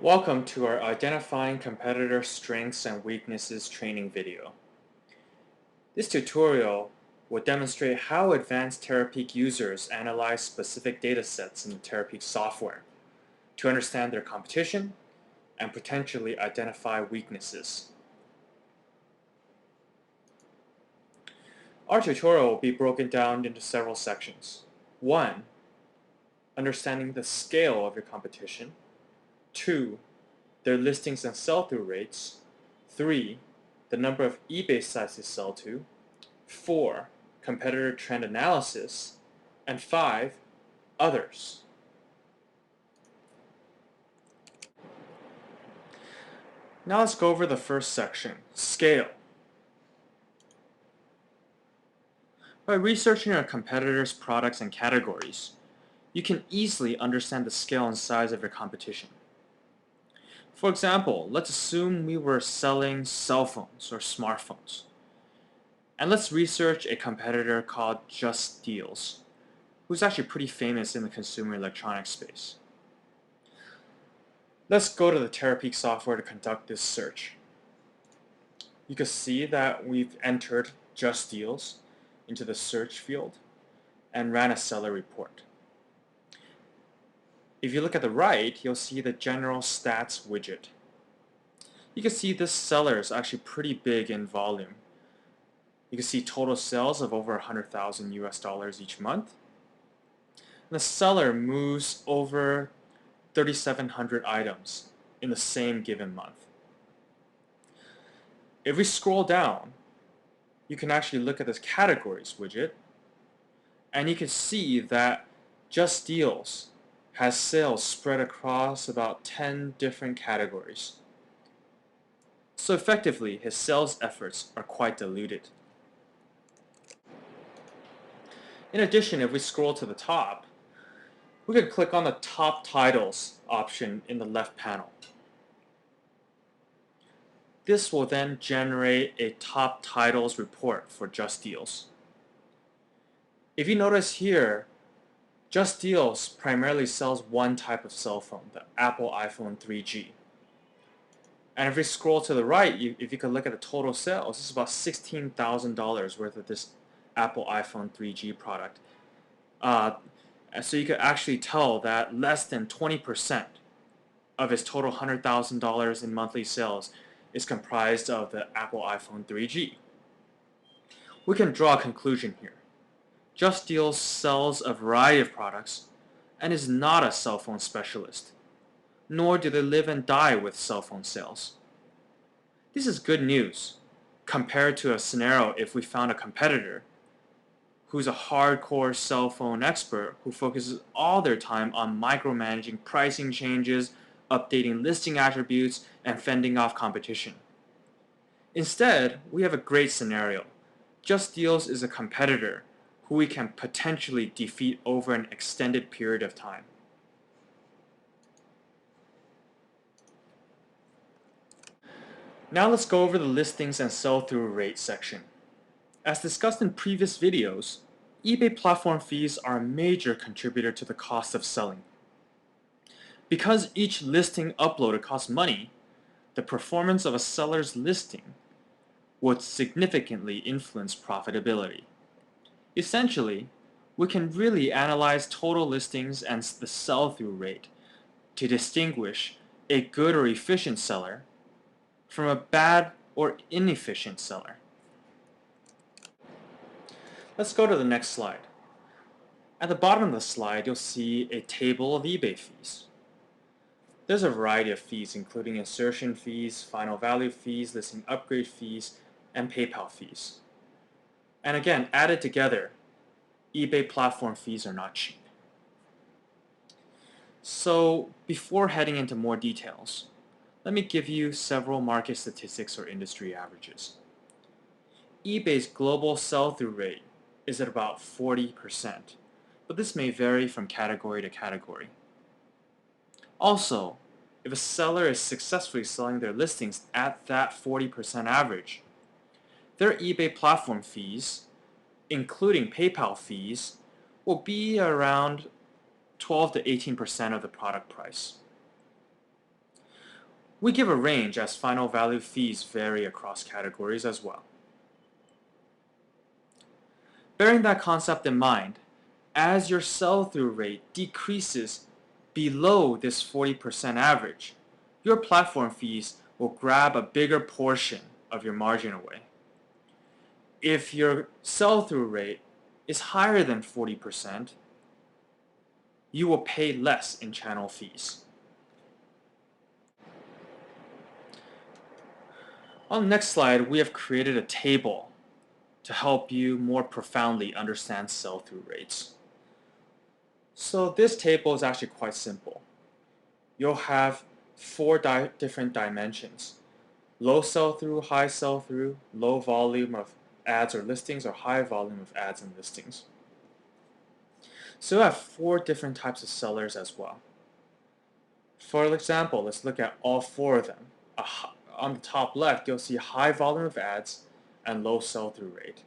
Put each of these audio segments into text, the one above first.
Welcome to our Identifying Competitor Strengths and Weaknesses training video. This tutorial will demonstrate how advanced Terapeak users analyze specific datasets in the Terapeak software to understand their competition and potentially identify weaknesses. Our tutorial will be broken down into several sections. 1. Understanding the scale of your competition. 2. Their listings and sell-through rates. 3. The number of eBay sites they sell to. 4. Competitor trend analysis. And 5. Others. Now let's go over the first section, scale. By researching a competitor's products and categories, you can easily understand the scale and size of your competition. For example, let's assume we were selling cell phones or smartphones. And let's research a competitor called Just Deals, who's actually pretty famous in the consumer electronics space. Let's go to the Terapeak software to conduct this search. You can see that we've entered Just Deals into the search field and ran a seller report. If you look at the right, you'll see the general stats widget. You can see this seller is actually pretty big in volume. You can see total sales of over 100,000 US dollars each month. And the seller moves over 3,700 items in the same given month. If we scroll down, you can actually look at this categories widget, and you can see that Just Deals has sales spread across about 10 different categories. So effectively, his sales efforts are quite diluted. In addition, if we scroll to the top, we can click on the top titles option in the left panel. This will then generate a top titles report for Just Deals. If you notice here, Just Deals primarily sells one type of cell phone, the Apple iPhone 3G. And if we scroll to the right, if you can look at the total sales, it's about $16,000 worth of this Apple iPhone 3G product. So you could actually tell that less than 20% of his total $100,000 in monthly sales is comprised of the Apple iPhone 3G. We can draw a conclusion here. Just Deals sells a variety of products and is not a cell phone specialist, nor do they live and die with cell phone sales. This is good news compared to a scenario if we found a competitor who's a hardcore cell phone expert who focuses all their time on micromanaging pricing changes, updating listing attributes, and fending off competition. Instead, we have a great scenario. Just Deals is a competitor who we can potentially defeat over an extended period of time. Now let's go over the listings and sell-through rate section. As discussed in previous videos, eBay platform fees are a major contributor to the cost of selling. Because each listing uploaded costs money, the performance of a seller's listing would significantly influence profitability. Essentially, we can really analyze total listings and the sell-through rate to distinguish a good or efficient seller from a bad or inefficient seller. Let's go to the next slide. At the bottom of the slide, you'll see a table of eBay fees. There's a variety of fees, including insertion fees, final value fees, listing upgrade fees, and PayPal fees. And again, added together, eBay platform fees are not cheap. So before heading into more details, let me give you several market statistics or industry averages. eBay's global sell-through rate is at about 40%, but this may vary from category to category. Also, if a seller is successfully selling their listings at that 40% average, their eBay platform fees, including PayPal fees, will be around 12 to 18% of the product price. We give a range as final value fees vary across categories as well. Bearing that concept in mind, as your sell-through rate decreases below this 40% average, your platform fees will grab a bigger portion of your margin away. If your sell-through rate is higher than 40%, you will pay less in channel fees. On the next slide, we have created a table to help you more profoundly understand sell-through rates. So this table is actually quite simple. You'll have four different dimensions: low sell-through, high sell-through, low volume of ads or listings, or high volume of ads and listings. So you have four different types of sellers as well. For example, let's look at all four of them. On the top left, you'll see high volume of ads and low sell-through rate.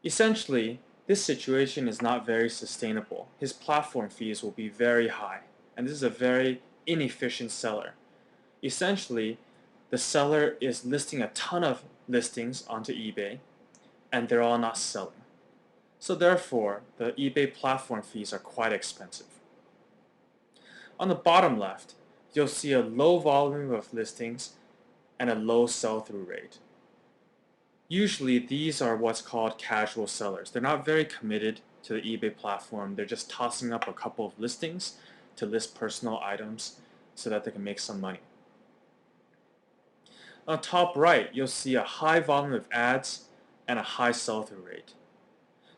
Essentially, this situation is not very sustainable. His platform fees will be very high, and this is a very inefficient seller. Essentially, the seller is listing a ton of listings onto eBay, and they're all not selling. So therefore, the eBay platform fees are quite expensive. On the bottom left, you'll see a low volume of listings and a low sell-through rate. Usually these are what's called casual sellers. They're not very committed to the eBay platform. They're just tossing up a couple of listings to list personal items so that they can make some money. On the top right, you'll see a high volume of ads and a high sell-through rate.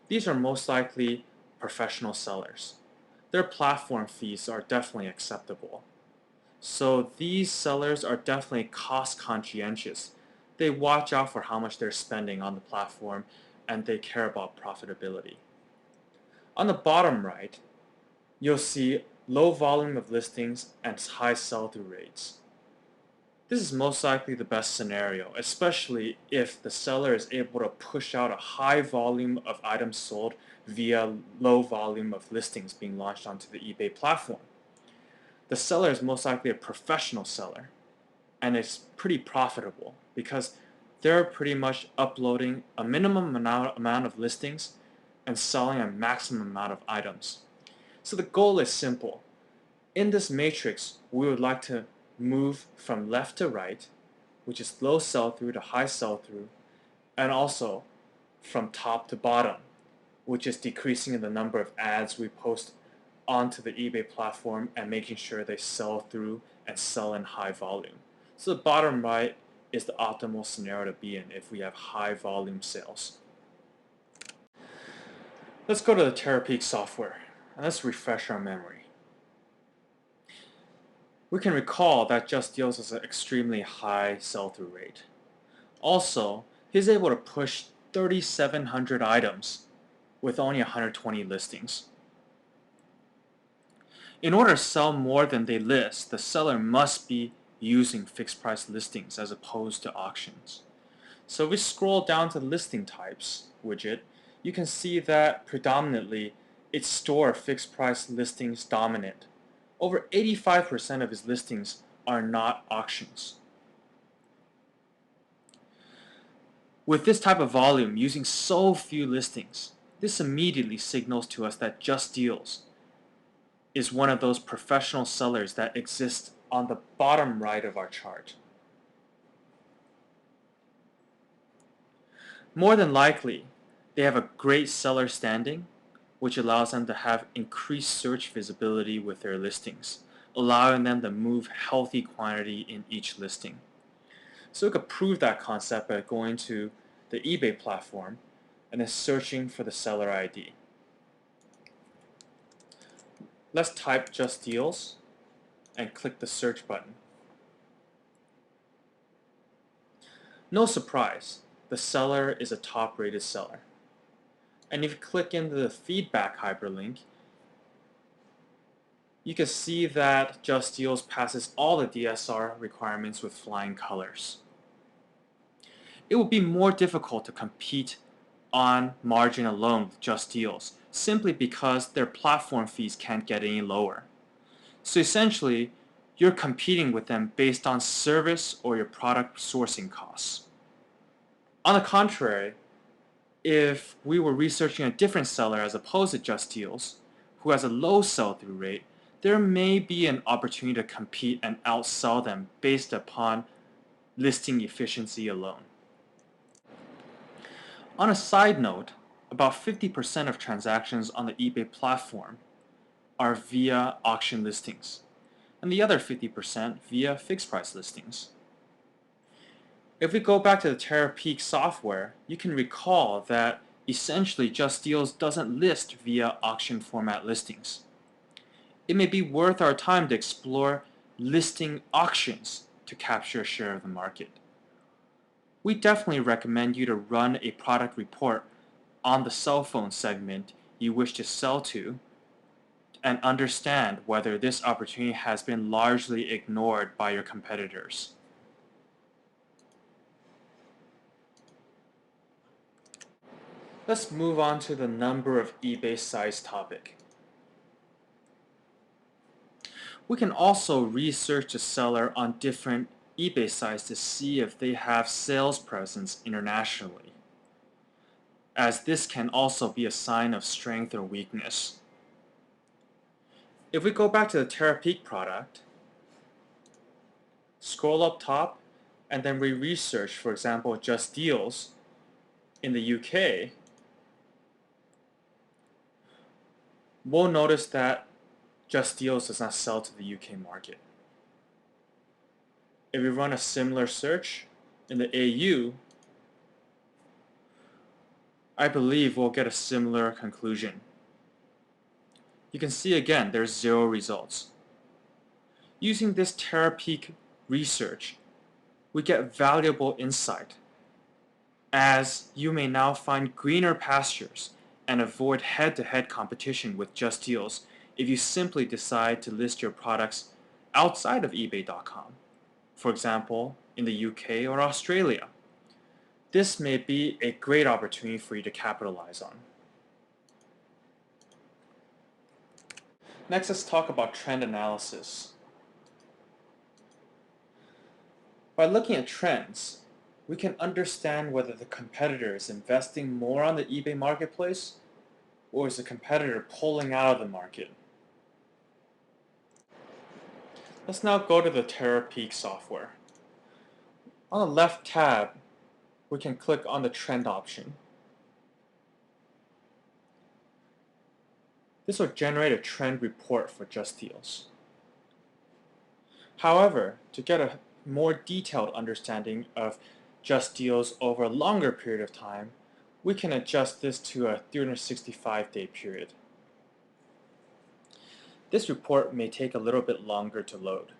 These are most likely professional sellers. Their platform fees are definitely acceptable. So these sellers are definitely cost conscientious. They watch out for how much they're spending on the platform, and they care about profitability. On the bottom right, you'll see low volume of listings and high sell-through rates. This is most likely the best scenario, especially if the seller is able to push out a high volume of items sold via low volume of listings being launched onto the eBay platform. The seller is most likely a professional seller, and it's pretty profitable because they're pretty much uploading a minimum amount of listings and selling a maximum amount of items. So the goal is simple. In this matrix, we would like to move from left to right, which is low sell-through to high sell-through, and also from top to bottom, which is decreasing the number of ads we post onto the eBay platform and making sure they sell through and sell in high volume. So the bottom right is the optimal scenario to be in if we have high volume sales. Let's go to the Terapeak software and let's refresh our memory. We can recall that Just Deals has an extremely high sell-through rate. Also, he's able to push 3,700 items with only 120 listings. In order to sell more than they list, the seller must be using fixed price listings as opposed to auctions. So if we scroll down to listing types widget, you can see that predominantly it's store fixed price listings dominant. Over 85% of his listings are not auctions. With this type of volume using so few listings, this immediately signals to us that Just Deals is one of those professional sellers that exist on the bottom right of our chart. More than likely, they have a great seller standing, which allows them to have increased search visibility with their listings, allowing them to move healthy quantity in each listing. So we could prove that concept by going to the eBay platform and then searching for the seller ID. Let's type Just Deals and click the search button. No surprise, the seller is a top-rated seller. And if you click into the feedback hyperlink, you can see that Just Deals passes all the DSR requirements with flying colors. It would be more difficult to compete on margin alone with Just Deals, simply because their platform fees can't get any lower. So essentially, you're competing with them based on service or your product sourcing costs. On the contrary, if we were researching a different seller as opposed to Just Deals, who has a low sell-through rate, there may be an opportunity to compete and outsell them based upon listing efficiency alone. On a side note, about 50% of transactions on the eBay platform are via auction listings, and the other 50% via fixed price listings. If we go back to the Terapeak software, you can recall that essentially Just Deals doesn't list via auction format listings. It may be worth our time to explore listing auctions to capture a share of the market. We definitely recommend you to run a product report on the cell phone segment you wish to sell to and understand whether this opportunity has been largely ignored by your competitors. Let's move on to the number of eBay sites topic. We can also research the seller on different eBay sites to see if they have sales presence internationally, as this can also be a sign of strength or weakness. If we go back to the Terapeak product, scroll up top, and then we research, for example, Just Deals in the UK, we'll notice that Just Deals does not sell to the UK market. If we run a similar search in the AU, I believe we'll get a similar conclusion. You can see again, there's 0 results. Using this Terapeak research, we get valuable insight, as you may now find greener pastures and avoid head-to-head competition with Just Deals if you simply decide to list your products outside of eBay.com, for example, in the UK or Australia. This may be a great opportunity for you to capitalize on. Next, let's talk about trend analysis. By looking at trends, we can understand whether the competitor is investing more on the eBay marketplace or is the competitor pulling out of the market. Let's now go to the Terapeak software. On the left tab, we can click on the trend option. This will generate a trend report for Just Deals. However, to get a more detailed understanding of Just Deals over a longer period of time, we can adjust this to a 365-day period. This report may take a little bit longer to load.